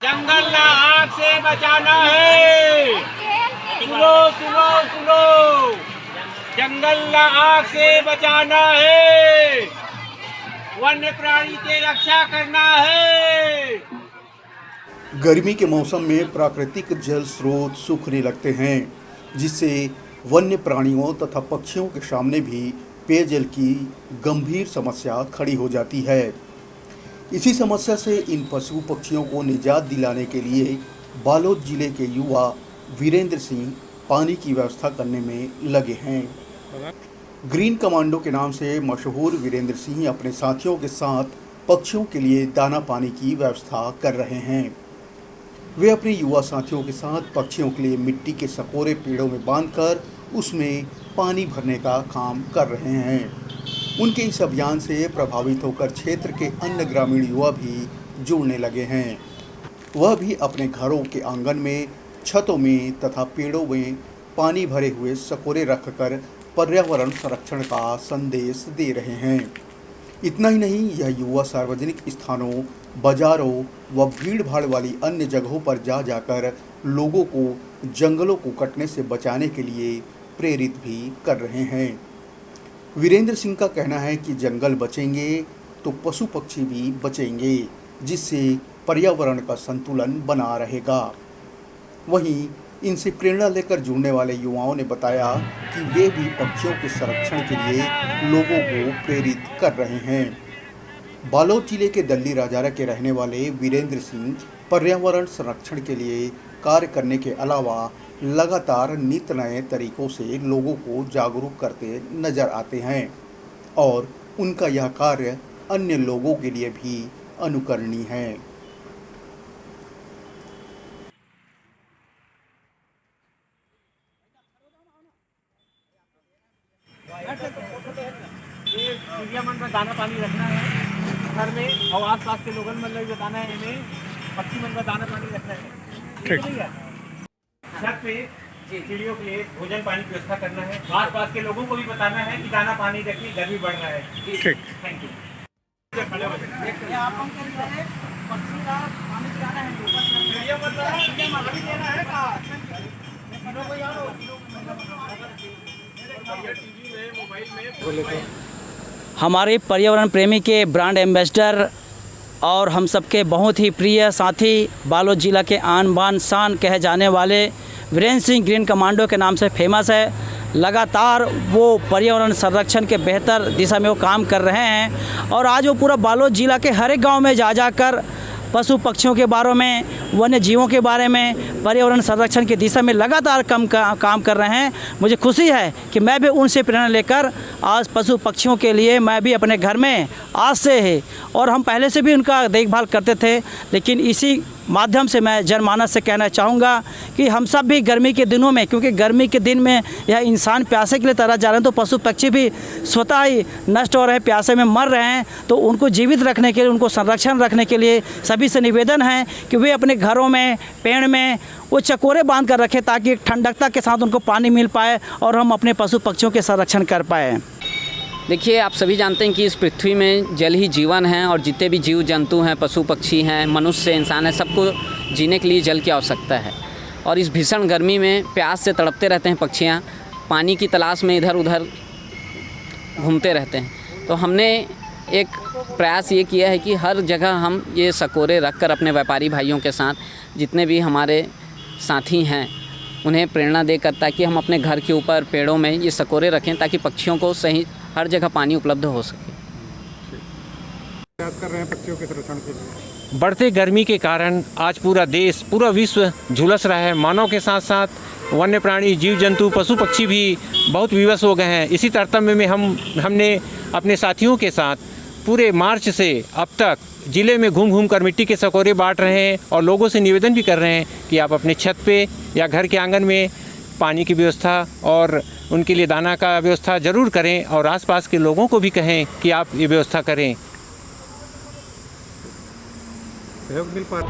जंगल ना आग से बचाना है। सुनो सुनो सुनो, जंगल ना आग से बचाना है, वन्य प्राणी की रक्षा करना है। गर्मी के मौसम में प्राकृतिक जल स्रोत सूखने लगते हैं, जिससे वन्य प्राणियों तथा पक्षियों के सामने भी पेयजल की गंभीर समस्या खड़ी हो जाती है। इसी समस्या से इन पशु पक्षियों को निजात दिलाने के लिए बालोद जिले के युवा वीरेंद्र सिंह पानी की व्यवस्था करने में लगे हैं। ग्रीन कमांडो के नाम से मशहूर वीरेंद्र सिंह अपने साथियों के साथ पक्षियों के लिए दाना पानी की व्यवस्था कर रहे हैं। वे अपने युवा साथियों के साथ पक्षियों के लिए मिट्टी के सकोरे पेड़ों में बांधकर उसमें पानी भरने का काम कर रहे हैं। उनके इस अभियान से प्रभावित होकर क्षेत्र के अन्य ग्रामीण युवा भी जुड़ने लगे हैं। वह भी अपने घरों के आंगन में, छतों में तथा पेड़ों में पानी भरे हुए सकोरे रखकर पर्यावरण संरक्षण का संदेश दे रहे हैं। इतना ही नहीं, यह युवा सार्वजनिक स्थानों, बाजारों व भीड़ भाड़ वाली अन्य जगहों पर जा जाकर लोगों को जंगलों को कटने से बचाने के लिए प्रेरित भी कर रहे हैं। वीरेंद्र सिंह का कहना है कि जंगल बचेंगे तो पशु पक्षी भी बचेंगे, जिससे पर्यावरण का संतुलन बना रहेगा। वहीं इनसे प्रेरणा लेकर जुड़ने वाले युवाओं ने बताया कि वे भी पक्षियों के संरक्षण के लिए लोगों को प्रेरित कर रहे हैं। बालोद जिले के दल्ली राजारा के रहने वाले वीरेंद्र सिंह पर्यावरण संरक्षण के लिए कार्य करने के अलावा लगातार नित नए तरीकों से लोगों को जागरूक करते नजर आते हैं और उनका यह कार्य अन्य लोगों के लिए भी अनुकरणीय है। ये चिड़िया मन में दाना पानी रखना है घर में, और आस पास के लोगों में मतलब बताना है, इन्हें पक्षी मन में दाना पानी रखना है। ठीक। छत पे चिड़ियों के लिए भोजन पानी की व्यवस्था करना है। आस पास के लोगों को भी बताना है कि दाना पानी रखिए, गर्मी बढ़ रहा है। ठीक, थैंक यू। हमारे पर्यावरण प्रेमी के ब्रांड एम्बेसडर और हम सबके बहुत ही प्रिय साथी, बालोद जिला के आन बान शान कहे जाने वाले वीरेंद्र सिंह ग्रीन कमांडो के नाम से फेमस है। लगातार वो पर्यावरण संरक्षण के बेहतर दिशा में वो काम कर रहे हैं और आज वो पूरा बालोद जिला के हर एक गाँव में जा जाकर पशु पक्षियों के बारे में, वन्य जीवों के बारे में, पर्यावरण संरक्षण की दिशा में लगातार काम कर रहे हैं। मुझे खुशी है कि मैं भी उनसे प्रेरणा लेकर आज पशु पक्षियों के लिए मैं भी अपने घर में आज से है, और हम पहले से भी उनका देखभाल करते थे, लेकिन इसी माध्यम से मैं जनमानस से कहना चाहूँगा कि हम सब भी गर्मी के दिनों में, क्योंकि गर्मी के दिन में यह इंसान प्यासे के लिए तरस जा रहे हैं, तो पशु पक्षी भी स्वतः ही नष्ट हो रहे हैं, प्यासे में मर रहे हैं, तो उनको जीवित रखने के लिए, उनको संरक्षण रखने के लिए सभी से निवेदन है कि वे अपने घरों में, पेड़ में वो चकोरे बांध कर रखें ताकि ठंडकता के साथ उनको पानी मिल पाए और हम अपने पशु पक्षियों के संरक्षण कर पाएँ। देखिए, आप सभी जानते हैं कि इस पृथ्वी में जल ही जीवन है और जितने भी जीव जंतु हैं, पशु पक्षी हैं, मनुष्य, इंसान है, सबको जीने के लिए जल की आवश्यकता है। और इस भीषण गर्मी में प्यास से तड़पते रहते हैं पक्षियाँ, पानी की तलाश में इधर उधर घूमते रहते हैं। तो हमने एक प्रयास ये किया है कि हर जगह हम ये सकोरे रख कर अपने व्यापारी भाइयों के साथ, जितने भी हमारे साथी हैं, उन्हें प्रेरणा देकर ताकि हम अपने घर के ऊपर पेड़ों में ये सकोरे रखें ताकि पक्षियों को सही हर जगह पानी उपलब्ध हो सके। प्रयास कर रहे हैं पक्षियों के संरक्षण के लिए। बढ़ते गर्मी के कारण आज पूरा देश, पूरा विश्व झुलस रहा है। मानव के साथ साथ वन्य प्राणी, जीव जंतु, पशु पक्षी भी बहुत विवश हो गए हैं। इसी तारतम्य में हमने अपने साथियों के साथ पूरे मार्च से अब तक ज़िले में घूम घूम कर मिट्टी के सकोरे बांट रहे हैं और लोगों से निवेदन भी कर रहे हैं कि आप अपने छत पे या घर के आंगन में पानी की व्यवस्था और उनके लिए दाना का व्यवस्था ज़रूर करें और आसपास के लोगों को भी कहें कि आप ये व्यवस्था करें। सहयोग मिल पा